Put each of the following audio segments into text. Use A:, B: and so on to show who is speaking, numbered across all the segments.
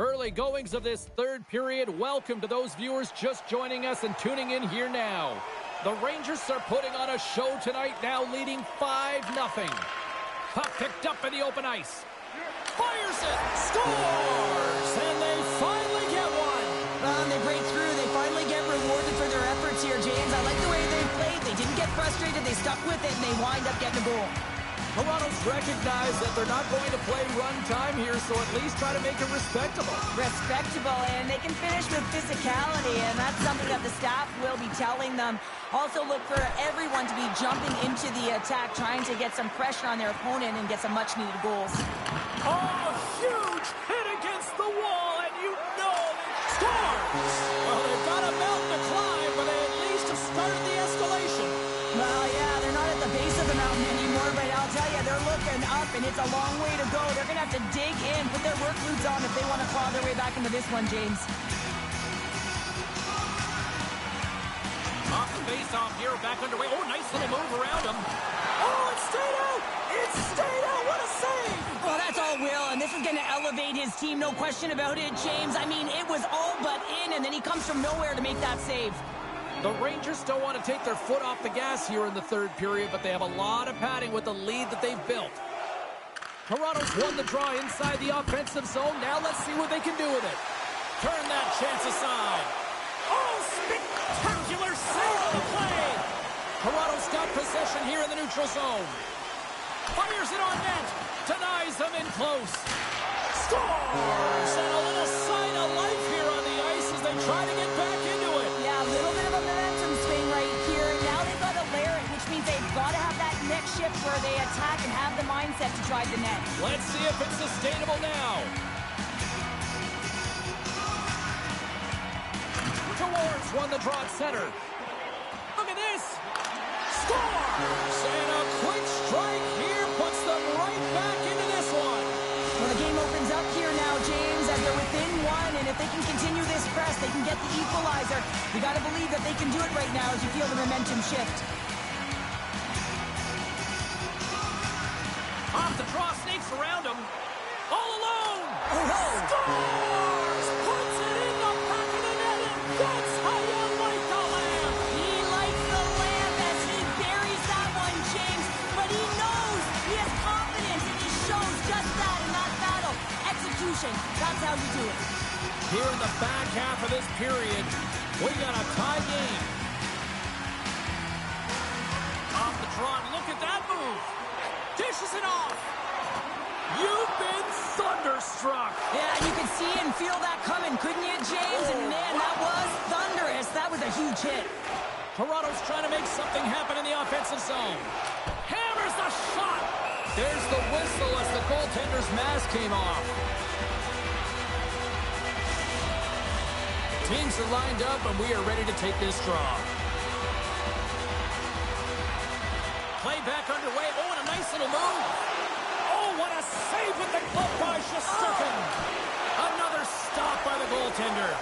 A: Early goings of this third period. Welcome to those viewers just joining us and tuning in here now. The Rangers are putting on a show tonight, now leading 5-0. Puck picked up in the open ice. Fires it! Scores! And they finally get one!
B: They break through. They finally get rewarded for their efforts here, James. I like the way they played. They didn't get frustrated. They stuck with it, and they wind up getting a goal.
A: Toronto's recognized that they're not going to play run time here, so at least try to make it respectable.
B: Respectable, and they can finish with physicality, and that's something that the staff will be telling them. Also look for everyone to be jumping into the attack, trying to get some pressure on their opponent and get some much-needed goals.
A: Oh, huge hit against the wall, and you know they score! Well, they've got a mountain to climb, but they at least have started the escalation.
B: Well, yeah, they're not at the base of the mountain anymore, but I'll tell you, they're looking up, and it's a long way to go. They're going to have to dig in, put their work boots on if they want to claw their way back into this one, James.
A: Off the face-off here, back underway. Oh, nice little move around him. Oh, it stayed out! It stayed out! What a save!
B: Well, that's all Will, and this is going to elevate his team, no question about it, James. I mean, it was all but in, and then he comes from nowhere to make that save.
A: The Rangers still want to take their foot off the gas here in the third period, but they have a lot of padding with the lead that they've built. Toronto's won the draw inside the offensive zone. Now let's see what they can do with it. Turn that chance aside. Oh, spectacular save on the play. Toronto's got possession here in the neutral zone. Fires it on net. Denies them in close. Scores! And a little sign of life here on the ice as they try to get back into it.
B: Yeah, a little bit of a momentum swing right here. Now they've got to layer it, which means they've got to have that next shift where they attack and have the mindset to drive the net.
A: Let's see if it's sustainable now. Towards won the draw at center. Look at this. Scores! And a quick strike here puts them right back into this one.
B: Well, the game opens up here now, James, as they're within one, and if they can continue this press, they can get the equalizer. You got to believe that they can do it right now as you feel the momentum shift.
A: Off the draw, snakes around him. All alone.
B: Oh,
A: Scores! Puts it in the back of the net, and that's how you like the lamp.
B: he likes the lamp as he buries that one, James, but he knows he has confidence, and he shows just that in that battle. Execution, that's how you do it.
A: Here in the back half of this period, we got a tie game. Off the draw, and look at that move. Dishes it off. You've been thunderstruck.
B: Yeah, you could see and feel that coming, couldn't you, James? And man, that was thunderous. That was a huge hit.
A: Toronto's trying to make something happen in the offensive zone. Hammers the shot. There's the whistle as the goaltender's mask came off. Teams are lined up, and we are ready to take this draw. Play back underway. Oh, and a nice little move. Oh, what a save with the glove by Shesterkin. Another stop by the goaltender.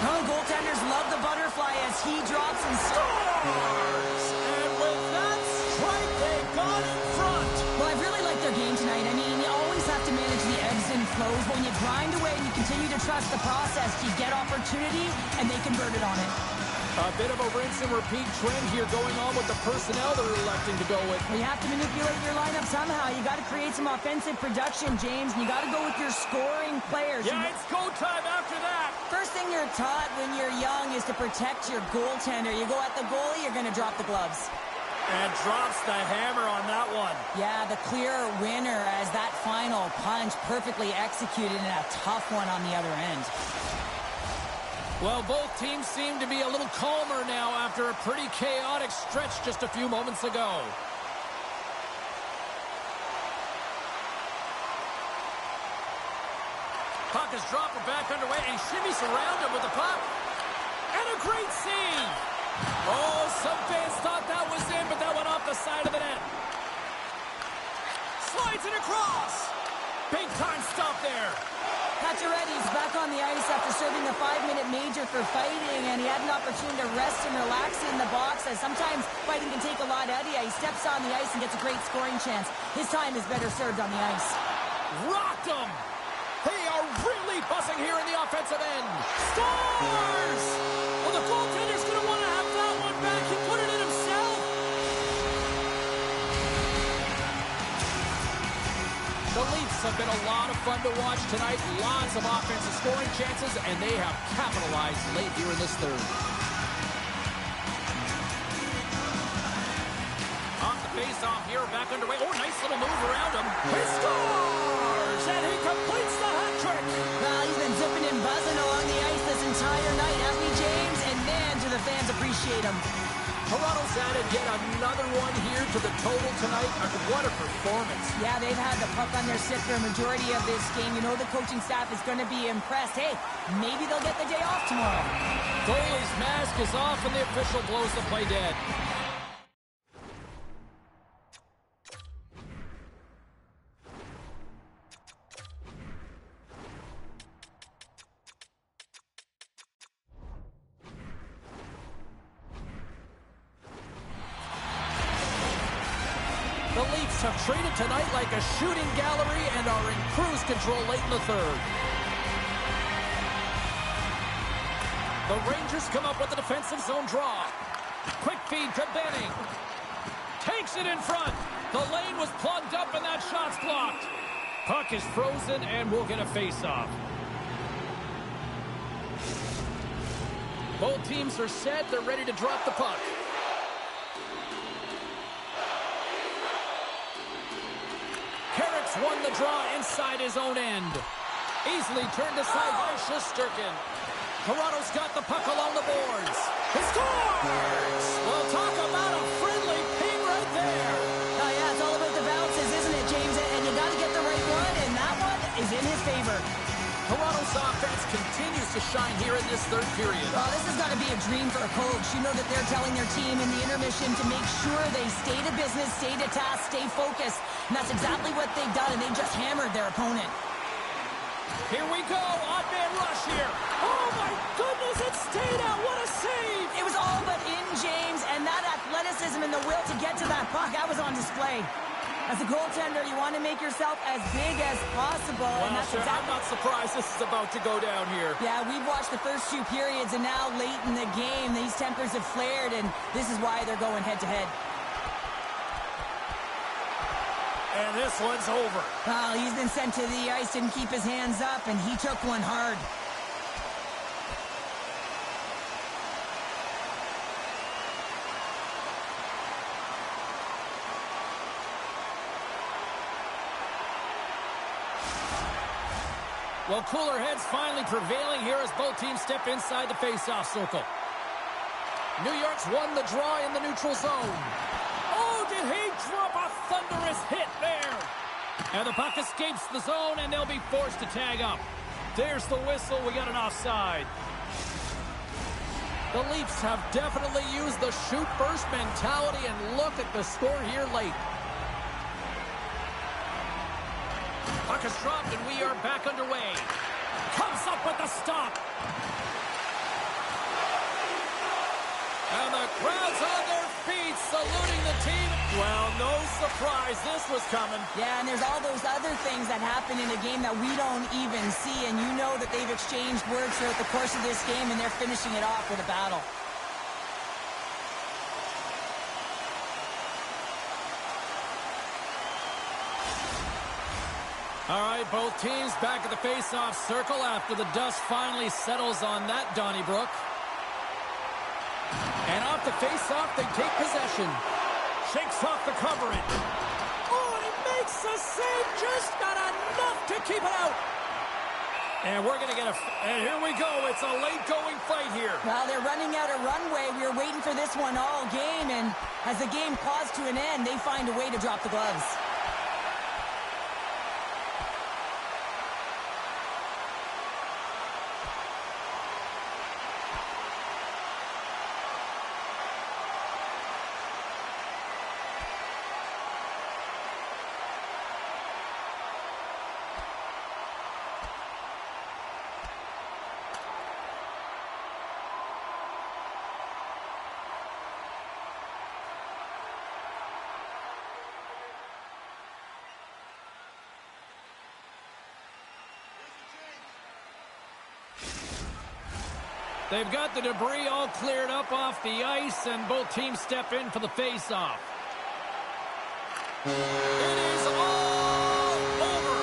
B: Oh, goaltenders love the butterfly as he drops and
A: Scores! And with that strike, they got in front.
B: Well, I really like their game tonight. I mean, you always have to manage the ebbs and flows. When you grind away and you continue to trust the process, you get opportunity, and they converted on it.
A: A bit of a rinse and repeat trend here going on with the personnel they're electing to go with.
B: Well, you have to manipulate your lineup somehow. You got to create some offensive production, James, and you got to go with your scoring players.
A: Yeah, it's go time after that.
B: First thing you're taught when you're young is to protect your goaltender. You go at the goalie, you're going to drop the gloves.
A: And drops the hammer on that one.
B: Yeah, the clear winner as that final punch perfectly executed and a tough one on the other end.
A: Well, both teams seem to be a little calmer now after a pretty chaotic stretch just a few moments ago. Puck is dropped, we're back underway, and he shimmies around him with the puck. And a great save. Oh, some fans thought that was in, but that went off the side of the net. Slides it across. Big time stop there.
B: Pacioretty's back on the ice after serving the 5-minute major for fighting, and he had an opportunity to rest and relax in the box, as sometimes fighting can take a lot out of you. He steps on the ice and gets a great scoring chance. His time is better served on the ice.
A: Rocked him. They are really buzzing here in offensive end. Scores! Well, the goaltender's going to want to have that one back. He put it in himself. The Leafs have been a lot of fun to watch tonight. Lots of offensive scoring chances, and they have capitalized late here in this third. Off the face-off here, back underway. Oh, nice little move around him. He scores! And he completes the hat trick.
B: Well, he's been zipping and buzzing along the ice this entire night, hasn't he, James? And man, do the fans appreciate him.
A: Toronto's added yet another one here to the total tonight. What a performance.
B: Yeah, they've had the puck on their stick for a majority of this game. You know the coaching staff is going to be impressed. Hey, maybe they'll get the day off tomorrow.
A: Goalie's mask is off, and the official blows the play dead. The Leafs have treated tonight like a shooting gallery and are in cruise control late in the third. The Rangers come up with a defensive zone draw. Quick feed to Benning. Takes it in front. The lane was plugged up and that shot's blocked. Puck is frozen and we'll get a face-off. Both teams are set. They're ready to drop the puck. Carrick's won the draw inside his own end. Easily turned aside by Shesterkin. Toronto's got the puck along the boards. He scores! Well, talk about a friendly ping right there.
B: Oh, yeah, it's all about the bounces, isn't it, James? And you got to get the right one, and that one is in his favor.
A: Toronto's offense continues to shine here in this third period.
B: Well, this has got to be a dream for a coach. You know that they're telling their team in the intermission to make sure they stay to business, stay to task, stay focused. And that's exactly what they've done, and they just hammered their opponent.
A: Here we go. Odd man rush here. Oh, my goodness, it stayed out. What a save.
B: It was all but in, James, and that athleticism and the will to get to that puck, that was on display. As a goaltender, you want to make yourself as big as possible.
A: Well,
B: and that's
A: sir,
B: exactly...
A: I'm not surprised this is about to go down here.
B: Yeah, we've watched the first two periods, and now late in the game, these tempers have flared, and this is why they're going head-to-head.
A: And this one's over.
B: Well, he's been sent to the ice, didn't keep his hands up, and he took one hard.
A: Well, cooler heads finally prevailing here as both teams step inside the face-off circle. New York's won the draw in the neutral zone. Oh, did he drop a thunderous hit there? And the puck escapes the zone, and they'll be forced to tag up. There's the whistle. We got an offside. The Leafs have definitely used the shoot-first mentality, and look at the score here late. Puck is dropped, and we are back underway. Comes up with the stop. And the crowd's on their feet, saluting the team. Well, no surprise, this was coming.
B: Yeah, and there's all those other things that happen in a game that we don't even see, and you know that they've exchanged words throughout the course of this game, and they're finishing it off with a battle.
A: All right, both teams back at the face-off circle after the dust finally settles on that Donnybrook. And off the face-off, they take possession. Shakes off the covering. Oh, he makes the save, just not enough to keep it out. And we're going to get and here we go. It's a late-going fight here.
B: Well, they're running out of runway. We were waiting for this one all game, and as the game paused to an end, they find a way to drop the gloves.
A: They've got the debris all cleared up off the ice, and both teams step in for the face-off. It is all over.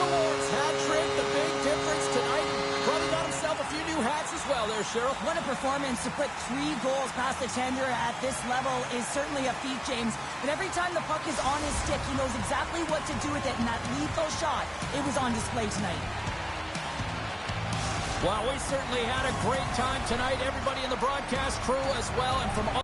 A: Towards hat-trick, the big difference tonight. Probably got himself a few new hats as well there, Sheriff.
B: What a performance to put 3 goals past the tender at this level is certainly a feat, James. But every time the puck is on his stick, he knows exactly what to do with it, and that lethal shot, it was on display tonight.
A: Well, we certainly had a great time tonight. Everybody in the broadcast crew as well, and from all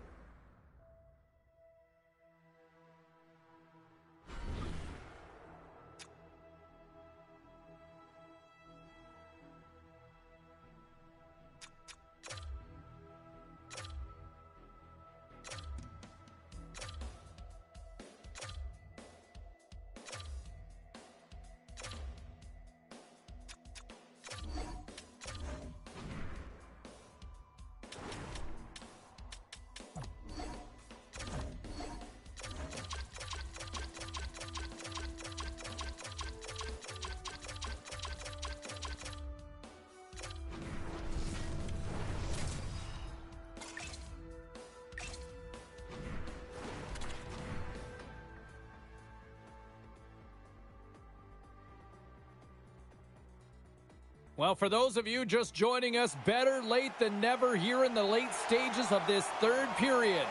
A: Well, for those of you just joining us, better late than never here in the late stages of this third period.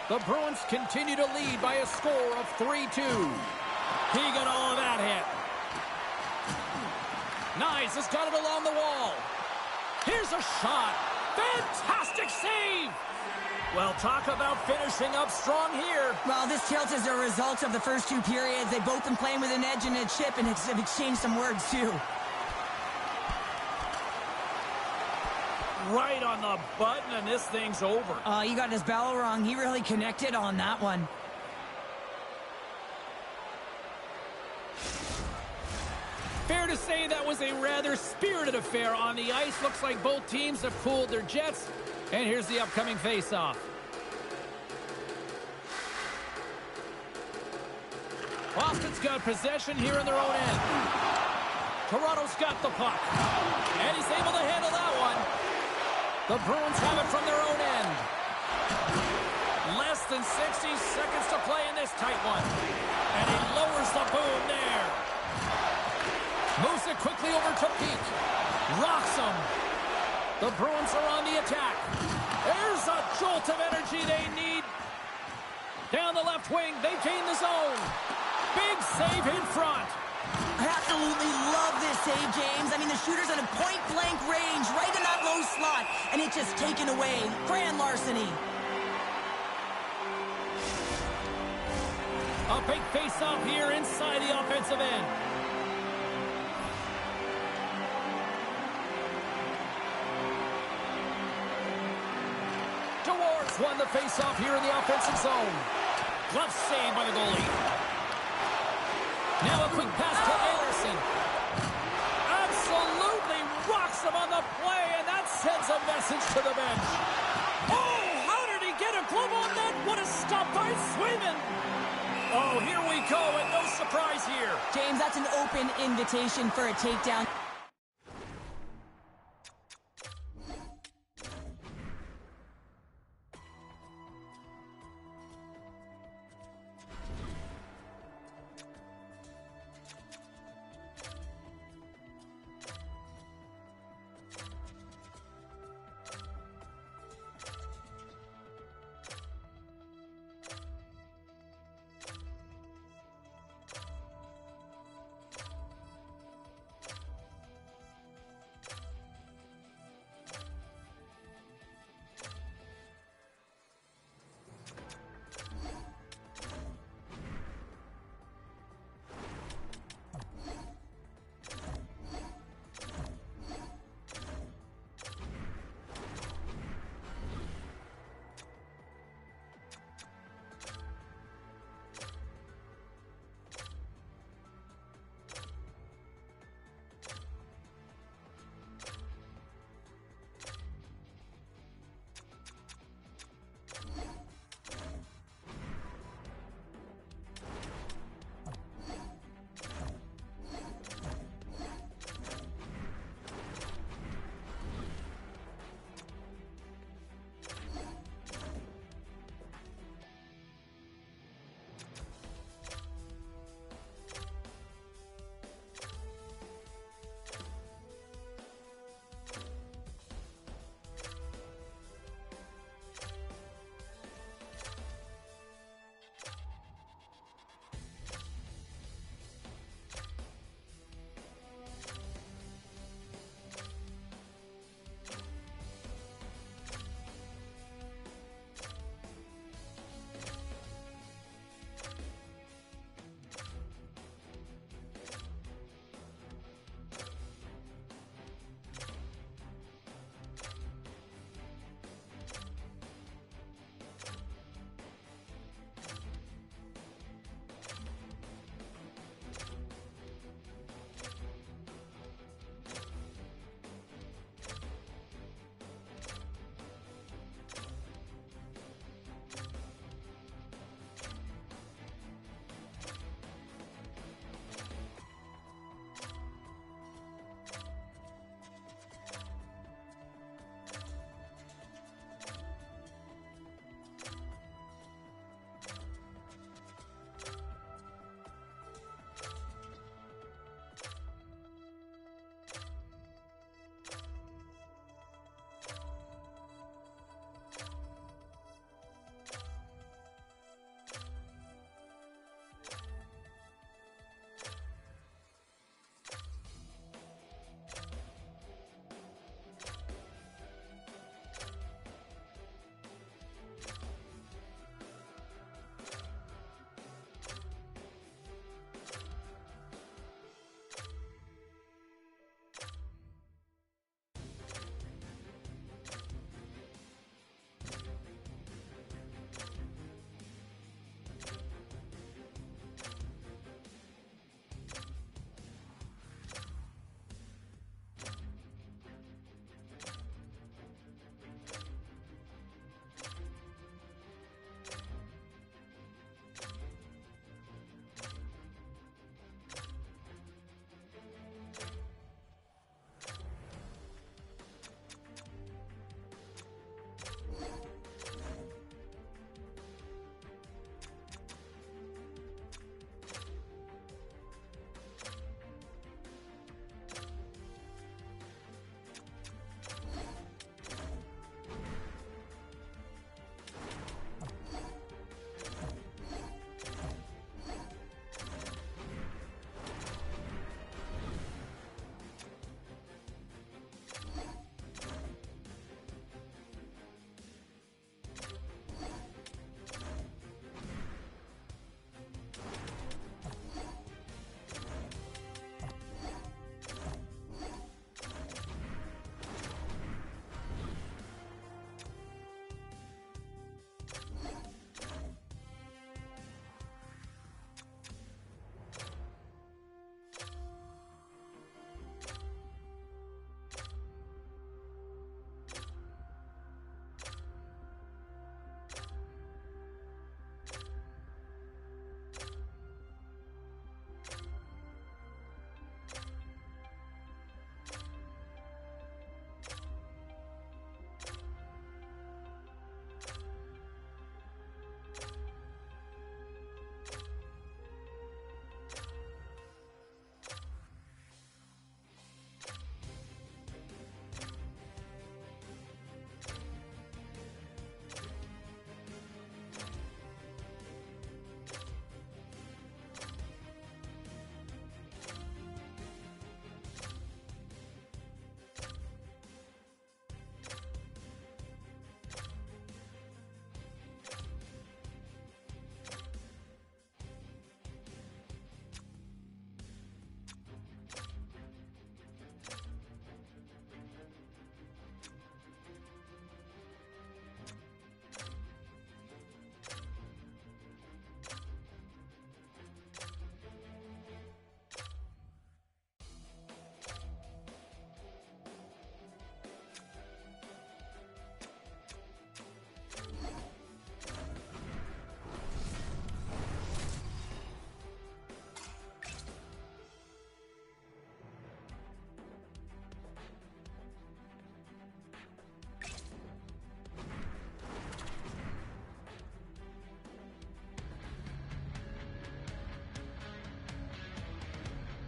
A: The Bruins continue to lead by a score of 3-2. He got all of that hit. Nice, has got it along the wall. Here's a shot. Fantastic save. Well, talk about finishing up strong here.
B: Well, this tilt is a result of the first 2 periods. They've both been playing with an edge and a chip, and have exchanged some words, too.
A: Right on the button, and this thing's over.
B: He got his bell wrong. He really connected on that one.
A: Fair to say that was a rather spirited affair on the ice. Looks like both teams have cooled their jets. And here's the upcoming face-off. Boston's got possession here in their own end. Toronto's got the puck. And he's able to handle that one. The Bruins have it from their own end. Less than 60 seconds to play in this tight one. And he lowers the boom there. Moves it quickly over to Peak. Rocks him. The Bruins are on the attack. There's a jolt of energy they need. Down the left wing, they gain the zone. Big save in front.
B: I absolutely love this save, James. I mean, the shooter's at a point-blank range, right in that low slot, and it's just taken away. Grand larceny.
A: A big face-off here inside the offensive end. Towards won the face-off here in the offensive zone. Glove save by the goalie. Now a quick pass to Anderson. Absolutely rocks him on the play, and that sends a message to the bench. Oh, how did he get a glove on that? What a stop by Swayman. Oh, here we go, and no surprise here.
B: James, that's an open invitation for a takedown.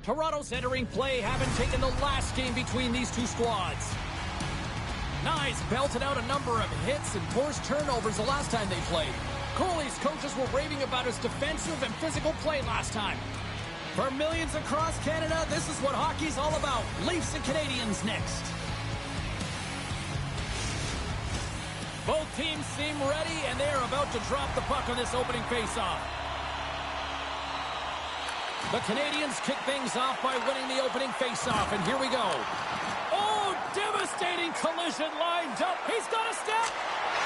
A: Toronto's entering play, having taken the last game between these two squads. Nice, belted out a number of hits and forced turnovers the last time they played. Crowley's coaches were raving about his defensive and physical play last time. For millions across Canada, this is what hockey's all about. Leafs and Canadiens next. Both teams seem ready, and they are about to drop the puck on this opening faceoff. The Canadiens kick things off by winning the opening faceoff, and here we go. Oh, devastating collision lined up. He's got a step.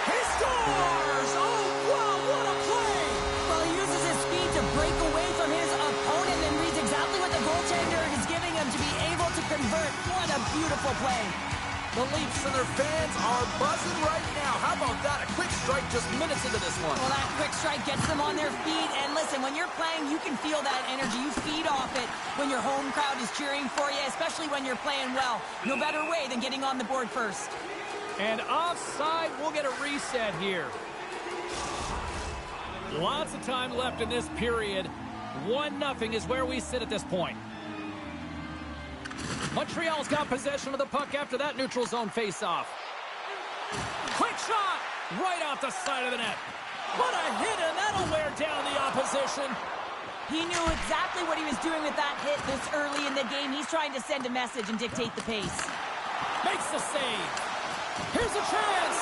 A: He scores! Oh, wow, what a play!
B: Well, he uses his speed to break away from his opponent and reads exactly what the goaltender is giving him to be able to convert. What a beautiful play.
A: The Leafs and their fans are buzzing right now. How about that? A quick strike just minutes into this one.
B: Well, that quick strike gets them on their feet. And listen, when you're playing, you can feel that energy. You feed off it when your home crowd is cheering for you, especially when you're playing well. No better way than getting on the board first.
A: And offside, we'll get a reset here. Lots of time left in this period. 1-0 is where we sit at this point. Montreal's got possession of the puck after that neutral zone face-off. Quick shot! Right off the side of the net. What a hit, and that'll wear down the opposition.
B: He knew exactly what he was doing with that hit this early in the game. He's trying to send a message and dictate the pace.
A: Makes the save. Here's a chance.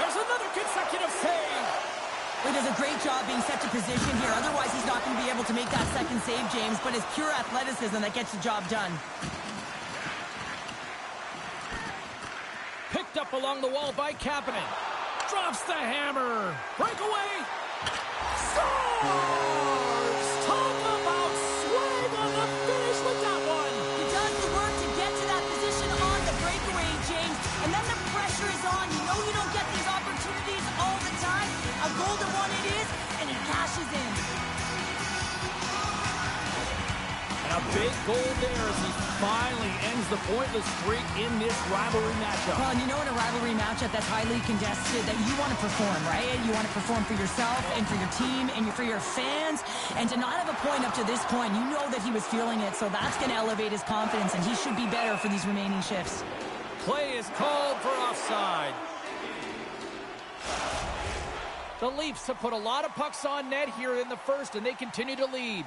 A: There's another consecutive save.
B: He does a great job being set to position here. Otherwise, he's not going to be able to make that second save, James. But it's pure athleticism that gets the job done.
A: Picked up along the wall by Kapanen. Drops the hammer. Breakaway. Scores! Talk about swing on the finish with that one.
B: He does the work to get to that position on the breakaway, James. And then the pressure is on. You know you don't get these opportunities all the time. A golden one it is, and he cashes in.
A: And a big goal there as he finally ends the pointless streak in this rivalry matchup.
B: Well, and you know, in a rivalry matchup that's highly contested, that you want to perform, right? You want to perform for yourself and for your team and for your fans. And to not have a point up to this point, you know that he was feeling it, so that's going to elevate his confidence, and he should be better for these remaining shifts.
A: Play is called for offside. The Leafs have put a lot of pucks on net here in the first, and they continue to lead.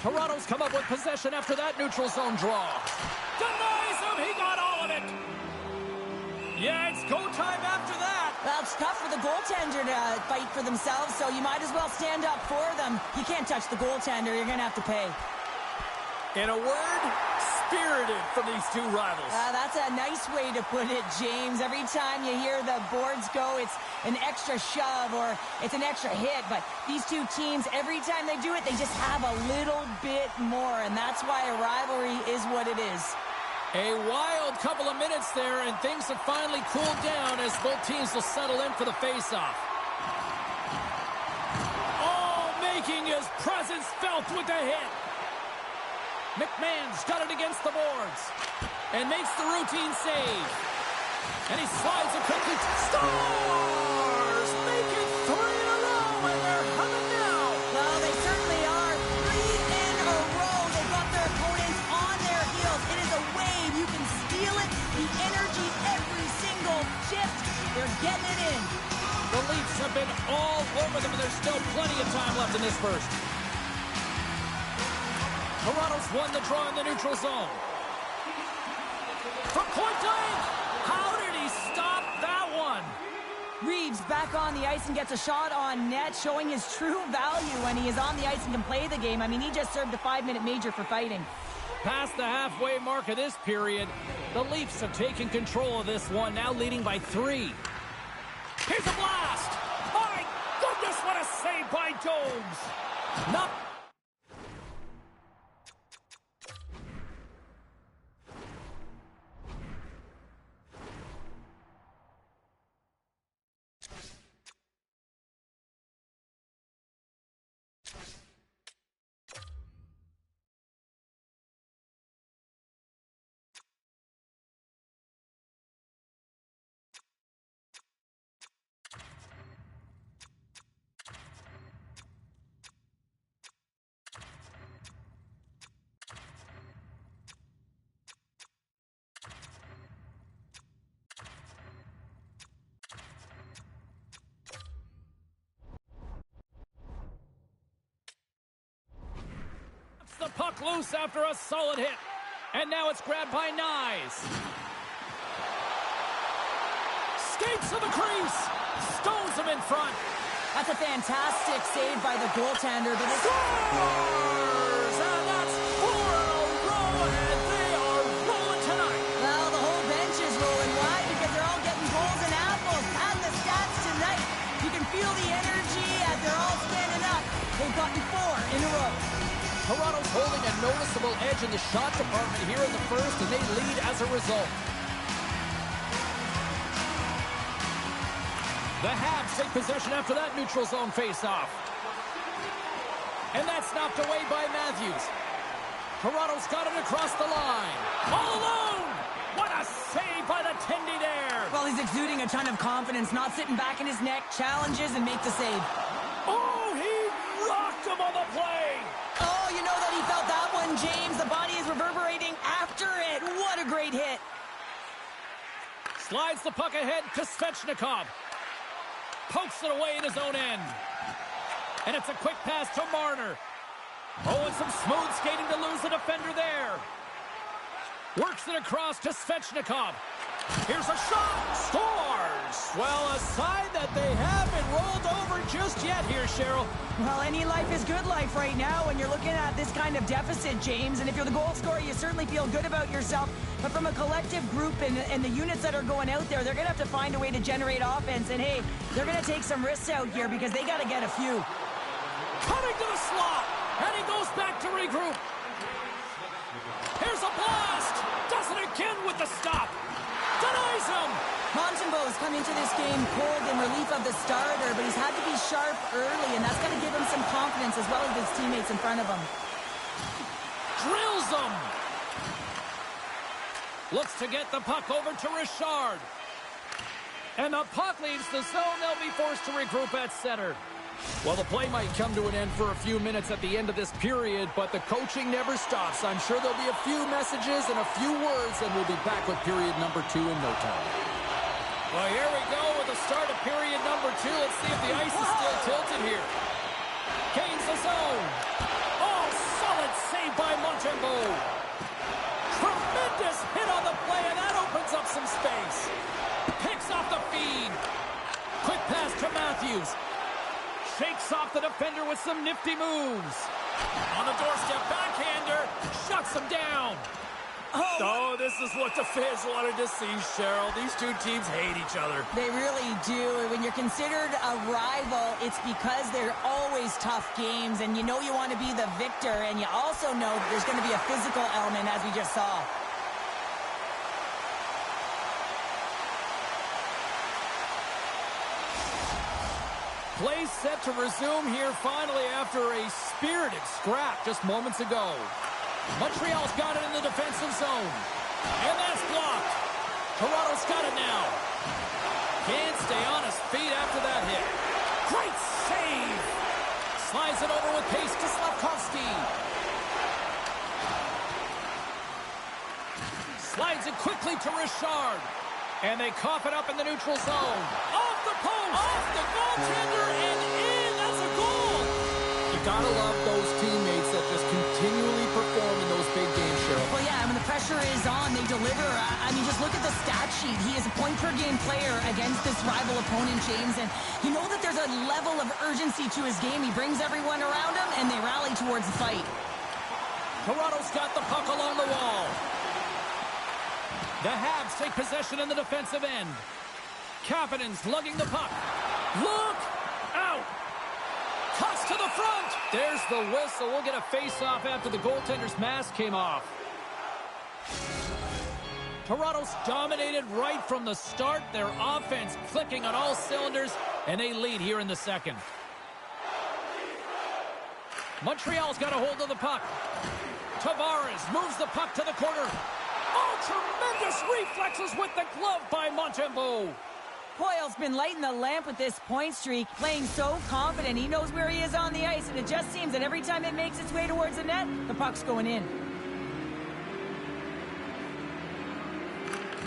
A: Toronto's come up with possession after that neutral zone draw. Denies him. He got all of it. Yeah, it's go time after that.
B: Well, it's tough for the goaltender to fight for themselves, so you might as well stand up for them. You can't touch the goaltender. You're going to have to pay.
A: In a word, spirited from these two rivals.
B: That's a nice way to put it, James. Every time you hear the boards go, it's an extra shove or it's an extra hit. But these two teams, every time they do it, they just have a little bit more. And that's why a rivalry is what it is.
A: A wild couple of minutes there, and things have finally cooled down as both teams will settle in for the face-off. Oh, making his presence felt with the hit. McMahon's got it against the boards and makes the routine save. And he slides it quickly. Stars! Make it 3 in a row, and they're humming now.
B: Well, they certainly are. 3 in a row. They've got their opponents on their heels. It is a wave. You can feel it. The energy every single shift. They're getting it in.
A: The Leafs have been all over them, and there's still plenty of time left in this first. Toronto's won the draw in the neutral zone. From point blank, how did he stop that one?
B: Reeves back on the ice and gets a shot on net, showing his true value when he is on the ice and can play the game. I mean, he just served a 5-minute major for fighting.
A: Past the halfway mark of this period, the Leafs have taken control of this one, now leading by 3. Here's a blast! My goodness, what a save by Dogs! Not Puck loose after a solid hit. And now it's grabbed by Nyes. Skates to the crease. Stones him in front.
B: That's a fantastic save by the goaltender. But it's...
A: Scores! And that's 4 in a row, and they are rolling tonight.
B: Well, the whole bench is rolling. Why? Because they're all getting goals and apples. And the stats tonight. You can feel the energy as they're all standing up. They've gotten 4 in a row.
A: Toronto's holding a noticeable edge in the shot department here in the first, and they lead as a result. The Habs take possession after that neutral zone faceoff. And that's knocked away by Matthews. Toronto's got it across the line. All alone! What a save by the Tendy there!
B: Well, he's exuding a ton of confidence, not sitting back in his neck, challenges and make the save.
A: Oh, he rocked him on the play!
B: Oh, you know that he felt that one, James. The body is reverberating after it. What a great hit.
A: Slides the puck ahead to Svechnikov. Pokes it away in his own end. And it's a quick pass to Marner. Oh, and some smooth skating to lose the defender there. Works it across to Svechnikov. Here's a shot. Scores! Well, a sign that they haven't rolled over just yet here, Cheryl.
B: Well, any life is good life right now when you're looking at this kind of deficit, James. And if you're the goal scorer, you certainly feel good about yourself. But from a collective group and the units that are going out there, they're going to have to find a way to generate offense. And, hey, they're going to take some risks out here because they got to get a few.
A: Cutting to the slot. And he goes back to regroup. Here's a blast. Does it again with the stop. Denies him.
B: Montembeau's come into this game cold in relief of the starter, but he's had to be sharp early, and that's going to give him some confidence as well as his teammates in front of him.
A: Drills him. Looks to get the puck over to Richard. And the puck leaves the zone. They'll be forced to regroup at center. Well, the play might come to an end for a few minutes at the end of this period, but the coaching never stops. I'm sure there'll be a few messages and a few words, and we'll be back with period number 2 in no time. Well, here we go with the start of period number 2. Let's see if the ice is still tilted here. Gains the zone. Oh, solid save by Montembeau. Tremendous hit on the play, and that opens up some space. Picks off the feed. Quick pass to Matthews. Shakes off the defender with some nifty moves. On the doorstep, backhander. Shuts him down. Oh, this is what the fans wanted to see, Cheryl. These two teams hate each other.
B: They really do. When you're considered a rival, it's because they're always tough games, and you know you want to be the victor, and you also know that there's going to be a physical element, as we just saw.
A: Play set to resume here finally after a spirited scrap just moments ago. Montreal's got it in the defensive zone. And that's blocked. Toronto's got it now. Can't stay on his feet after that hit. Great save. Slides it over with pace to Slavkovsky. Slides it quickly to Richard. And they cough it up in the neutral zone. Off the post! Off the goaltender and in! That's a goal! You gotta love those teammates that just continually perform in those big games, Cheryl.
B: Well, yeah, when the pressure is on, they deliver. I mean, just look at the stat sheet. He is a point-per-game player against this rival opponent, James. And you know that there's a level of urgency to his game. He brings everyone around him, and they rally towards the fight.
A: Toronto's got the puck along the wall. The Habs take possession in the defensive end. Kapanen's lugging the puck. Look out! Cuts to the front. There's the whistle. We'll get a face-off after the goaltender's mask came off. Toronto's dominated right from the start. Their offense clicking on all cylinders, and they lead here in the second. Montreal's got a hold of the puck. Tavares moves the puck to the corner. Oh, tremendous reflexes with the glove by Montembeau.
B: Hoyle's been lighting the lamp with this point streak, playing so confident. He knows where he is on the ice, and it just seems that every time it makes its way towards the net, the puck's going in.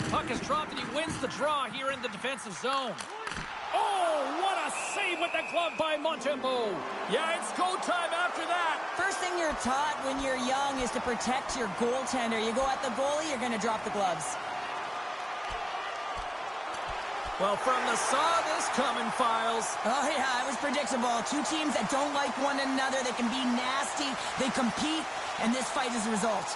A: Puck is dropped, and he wins the draw here in the defensive zone. Oh, what a save Save with the glove by Montembeault. Yeah, it's go time after that.
B: First thing you're taught when you're young is to protect your goaltender. You go at the goalie, you're going to drop the gloves.
A: Well, from the saw this coming, Files.
B: Oh, yeah, it was predictable. Two teams that don't like one another. They can be nasty. They compete, and this fight is a result.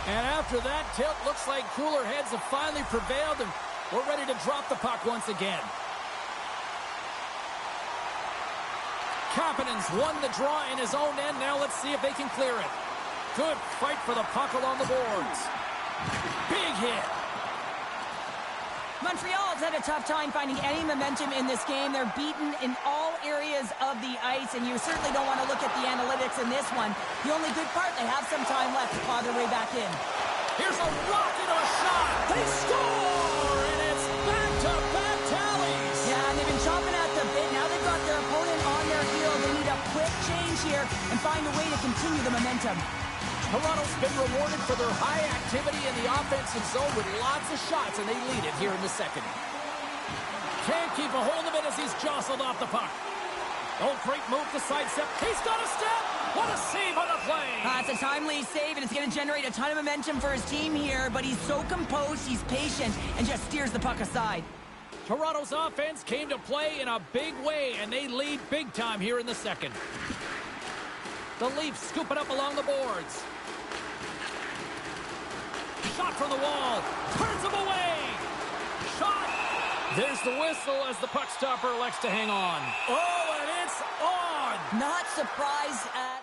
A: And after that tilt, looks like cooler heads have finally prevailed, and we're ready to drop the puck once again. Kapanen's won the draw in his own end. Now let's see if they can clear it. Good fight for the puck along the boards. Big hit.
B: Montreal's had a tough time finding any momentum in this game. They're beaten in all areas of the ice, and you certainly don't want to look at the analytics in this one. The only good part, they have some time left to claw their way back in.
A: Here's a rocket of a shot. They score, and it's back-to-back tallies.
B: Yeah, and they've been chomping at the bit. Now they've got their opponent on their heels. They need a quick change here and find a way to continue the momentum.
A: Toronto's been rewarded for their high activity in the offensive zone with lots of shots, and they lead it here in the second. Can't keep a hold of it as he's jostled off the puck. Oh, great move to sidestep. He's got a step. What a save on the play.
B: It's a timely save, and it's going to generate a ton of momentum for his team here, but he's so composed, he's patient, and just steers the puck aside.
A: Toronto's offense came to play in a big way, and they lead big time here in the second. The Leafs scoop it up along the boards. Shot from the wall. Turns him away. Shot. There's the whistle as the puck stopper elects to hang on. Oh, and it's on.
B: Not surprised at...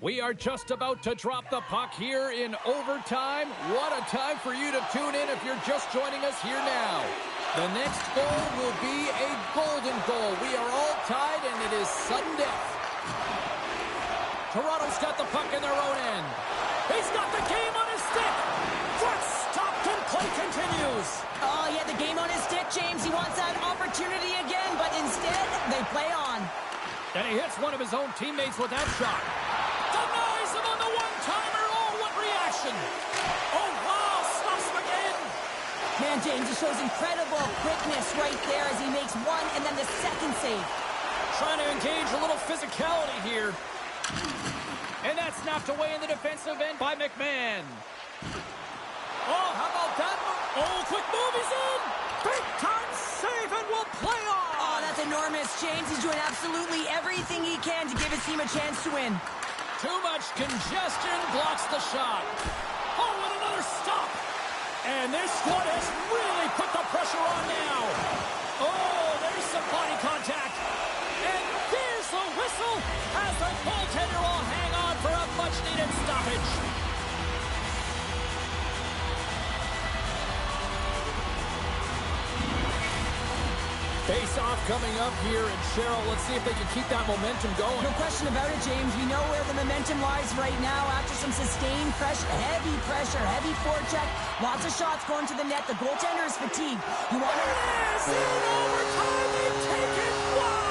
A: We are just about to drop the puck here in overtime. What a time for you to tune in if you're just joining us here now. The next goal will be a golden goal. We are all tied, and it is sudden death. Toronto's got the puck in their own end. He's got the game on his stick. Foot stopped and play continues.
B: Oh, yeah, the game on his stick, James. He wants that opportunity again, but instead, they play on.
A: And he hits one of his own teammates with that shot. Denies him on the one-timer. Oh, what reaction. Oh, wow, stops him again.
B: Man, James, he shows incredible quickness right there as he makes one and then the second save.
A: Trying to engage a little physicality here. And that's snapped away in the defensive end by McMahon. Oh, how about that? Oh, quick move, he's in. Big-time save and will play on.
B: Oh, that's enormous, James. He's doing absolutely everything he can to give his team a chance to win.
A: Too much congestion blocks the shot. Oh, and another stop. And this squad has really put the pressure on now. Oh, there's some body contact. And there's the whistle as the goaltender will hang on for a much-needed stoppage. Face-off coming up here, and Cheryl, let's see if they can keep that momentum going.
B: No question about it, James. We know where the momentum lies right now after some sustained pressure, heavy forecheck, lots of shots going to the net. The goaltender is fatigued. You want to...
A: Yes, in overtime, they take it. Wow!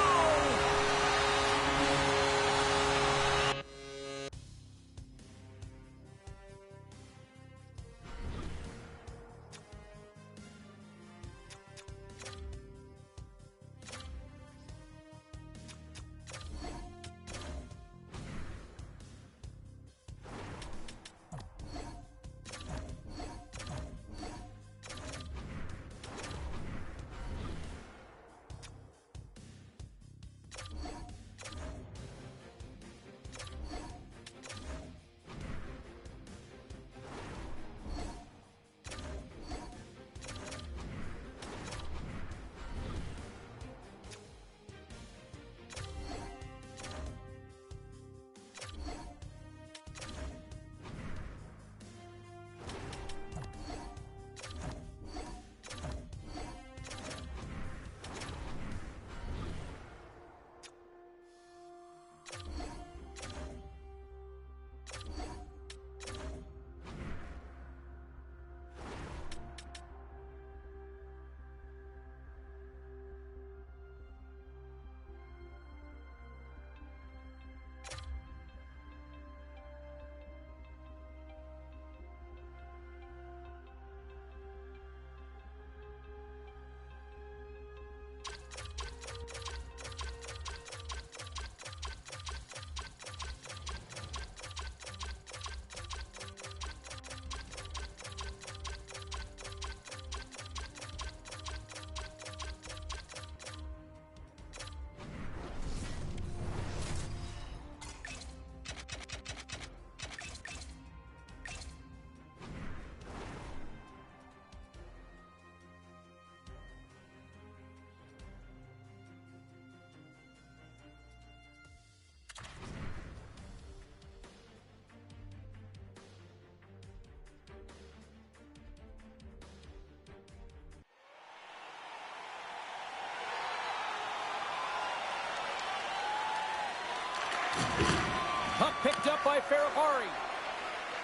A: Puck picked up by Ferrapari.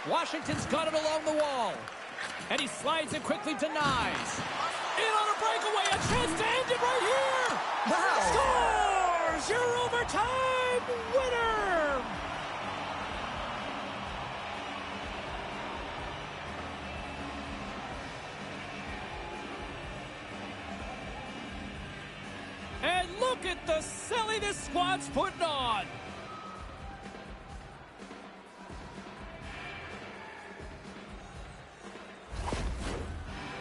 A: Washington's got it along the wall. And he slides it quickly to Nyes. In on a breakaway, a chance to end it right here!
B: Wow!
A: Scores! Your overtime winner! And look at the silly this squad's putting on!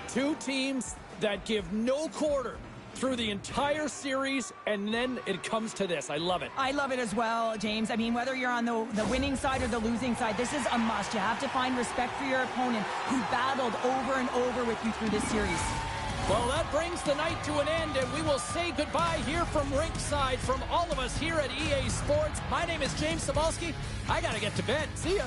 A: Two teams that give no quarter through the entire series, and then it comes to this. I love it.
B: I love it as well, James. I mean, whether you're on the winning side or the losing side, this is a must. You have to find respect for your opponent who battled over and over with you through this series.
A: Well, that brings the night to an end, and we will say goodbye here from Rinkside. From all of us here at EA Sports, my name is James Cybulski. I got to get to bed. See ya.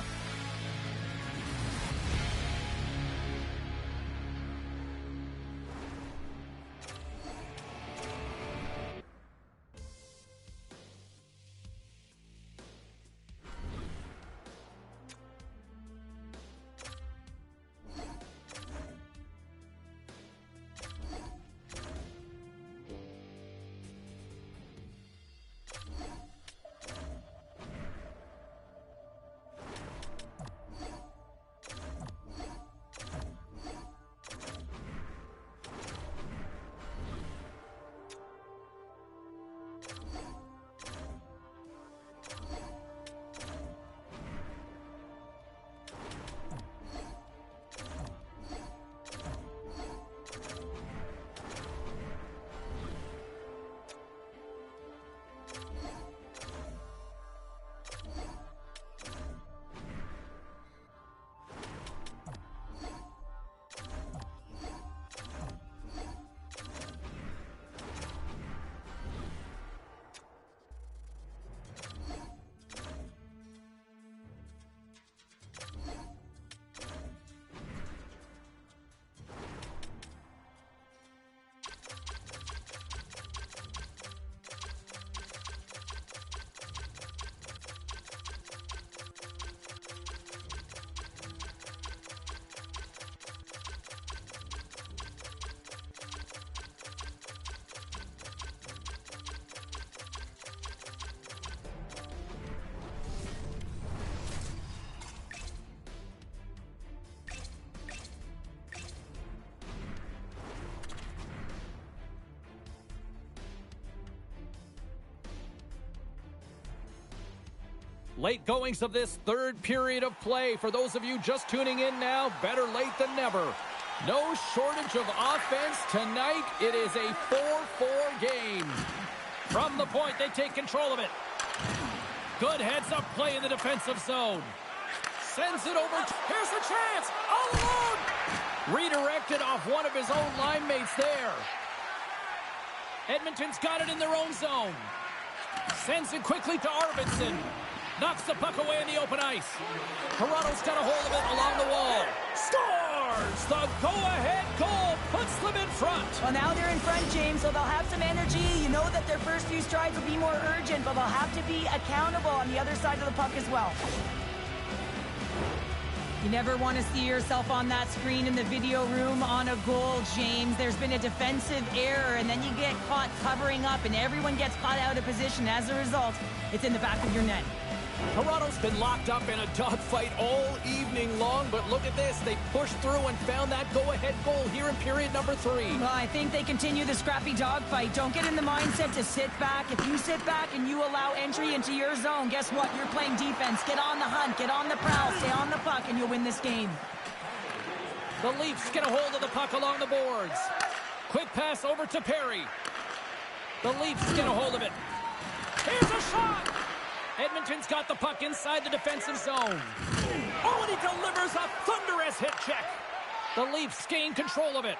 A: Late goings of this third period of play. For those of you just tuning in now, better late than never. No shortage of offense tonight. It is a 4-4 game. From the point, they take control of it. Good heads-up play in the defensive zone. Sends it over. Here's the chance. All alone. Redirected off one of his own line mates there. Edmonton's got it in their own zone. Sends it quickly to Arvidsson. Knocks the puck away in the open ice. Toronto's got a hold of it along the wall. Scores! The go-ahead goal puts them in front.
B: Well, now they're in front, James, so they'll have some energy. You know that their first few strides will be more urgent, but they'll have to be accountable on the other side of the puck as well. You never want to see yourself on that screen in the video room on a goal, James. There's been a defensive error, and then you get caught covering up, and everyone gets caught out of position. As a result, it's in the back of your net.
A: Toronto's been locked up in a dogfight all evening long, but look at this. They pushed through and found that go-ahead goal here in period number 3.
B: Well, I think they continue the scrappy dogfight. Don't get in the mindset to sit back. If you sit back and you allow entry into your zone, guess what? You're playing defense. Get on the hunt, get on the prowl, stay on the puck, and you'll win this game.
A: The Leafs get a hold of the puck along the boards. Quick pass over to Perry. The Leafs get a hold of it. Here's a shot! Edmonton's got the puck inside the defensive zone. Oh, and he delivers a thunderous hit check. The Leafs gain control of it.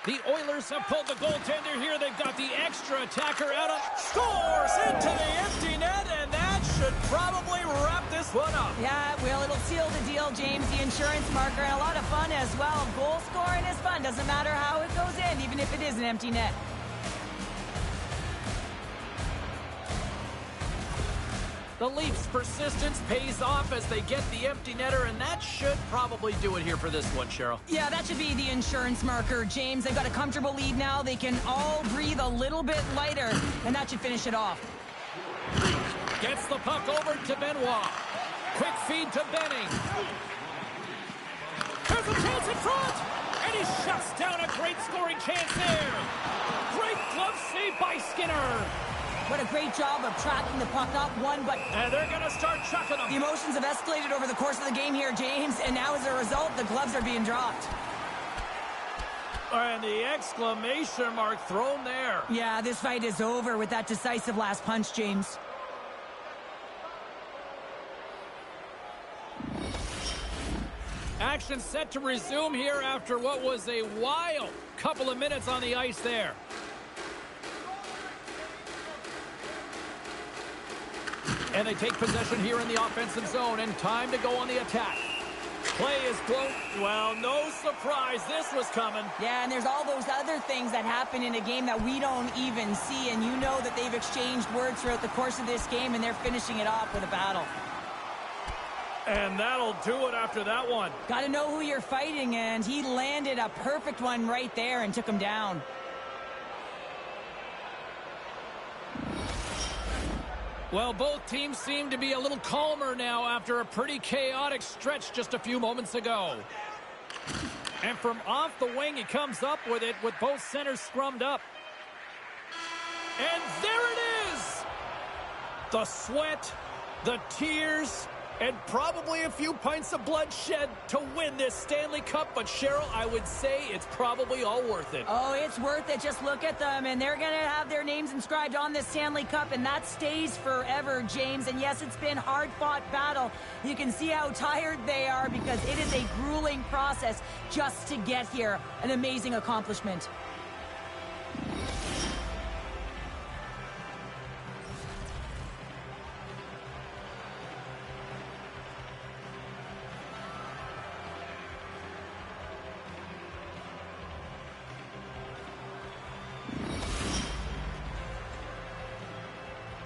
A: The Oilers have pulled the goaltender here. They've got the extra attacker out of... Scores into the empty net, and that should probably wrap this one up.
B: Yeah, well, it'll seal the deal, James. The insurance marker, and a lot of fun as well. Goal scoring is fun. Doesn't matter how it goes in, even if it is an empty net.
A: The Leafs' persistence pays off as they get the empty netter, and that should probably do it here for this one, Cheryl.
B: Yeah, that should be the insurance marker, James. They've got a comfortable lead now. They can all breathe a little bit lighter, and that should finish it off.
A: Gets the puck over to Benoit. Quick feed to Benning. There's a chance in front, and he shuts down a great scoring chance there. Great glove save by Skinner.
B: What a great job of tracking the puck up one, but...
A: And they're going to start chucking them.
B: The emotions have escalated over the course of the game here, James, and now as a result, the gloves are being dropped.
A: And the exclamation mark thrown there.
B: Yeah, this fight is over with that decisive last punch, James.
A: Action set to resume here after what was a wild couple of minutes on the ice there. And they take possession here in the offensive zone, and time to go on the attack. Play is blown. Well, no surprise this was coming.
B: Yeah, and there's all those other things that happen in a game that we don't even see, and you know that they've exchanged words throughout the course of this game, and they're finishing it off with a battle.
A: And that'll do it after that one.
B: Got to know who you're fighting, and he landed a perfect one right there and took him down.
A: Well, both teams seem to be a little calmer now after a pretty chaotic stretch just a few moments ago. And from off the wing, he comes up with it with both centers scrummed up. And there it is! The sweat, the tears, and probably a few pints of blood shed to win this Stanley Cup. But, Cheryl, I would say it's probably all worth it.
B: Oh, it's worth it. Just look at them, and they're going to have their names inscribed on this Stanley Cup, and that stays forever, James. And, yes, it's been hard-fought battle. You can see how tired they are because it is a grueling process just to get here. An amazing accomplishment.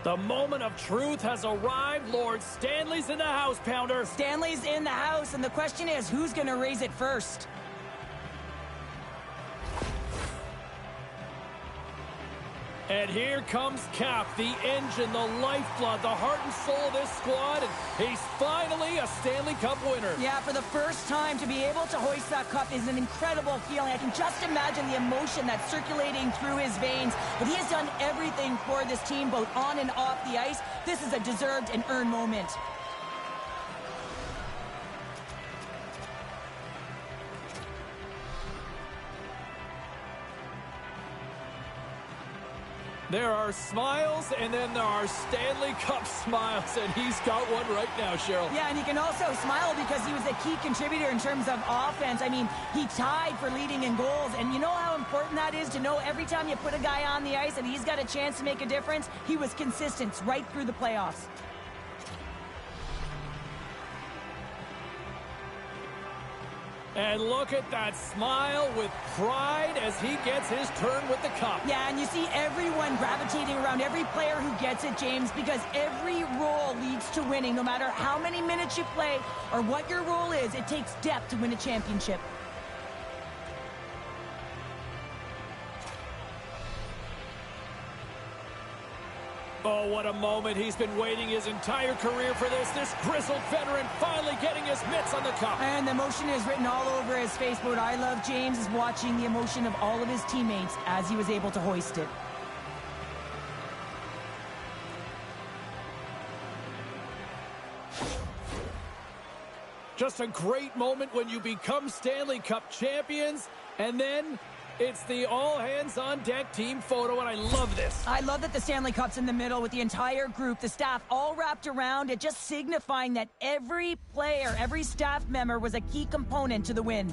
A: The moment of truth has arrived. Lord Stanley's in the house, Pounder.
B: Stanley's in the house, and the question is, who's going to raise it first?
A: And here comes Cap, the engine, the lifeblood, the heart and soul of this squad. And he's finally a Stanley Cup winner.
B: Yeah, for the first time to be able to hoist that cup is an incredible feeling. I can just imagine the emotion that's circulating through his veins. But he has done everything for this team, both on and off the ice. This is a deserved and earned moment.
A: There are smiles, and then there are Stanley Cup smiles, and he's got one right now, Cheryl.
B: Yeah, and he can also smile because he was a key contributor in terms of offense. I mean, he tied for leading in goals, and you know how important that is to know every time you put a guy on the ice and he's got a chance to make a difference? He was consistent right through the playoffs.
A: And look at that smile with pride as he gets his turn with the cup.
B: Yeah, and you see everyone gravitating around every player who gets it, James, because every role leads to winning. No matter how many minutes you play or what your role is, it takes depth to win a championship.
A: Oh, what a moment. He's been waiting his entire career for this. This grizzled veteran finally getting his mitts on the cup.
B: And the emotion is written all over his face. But what I love, James, is watching the emotion of all of his teammates as he was able to hoist it.
A: Just a great moment when you become Stanley Cup champions, and then it's the all-hands-on-deck team photo, and I love this.
B: I love that the Stanley Cup's in the middle with the entire group, the staff all wrapped around it, just signifying that every player, every staff member was a key component to the win.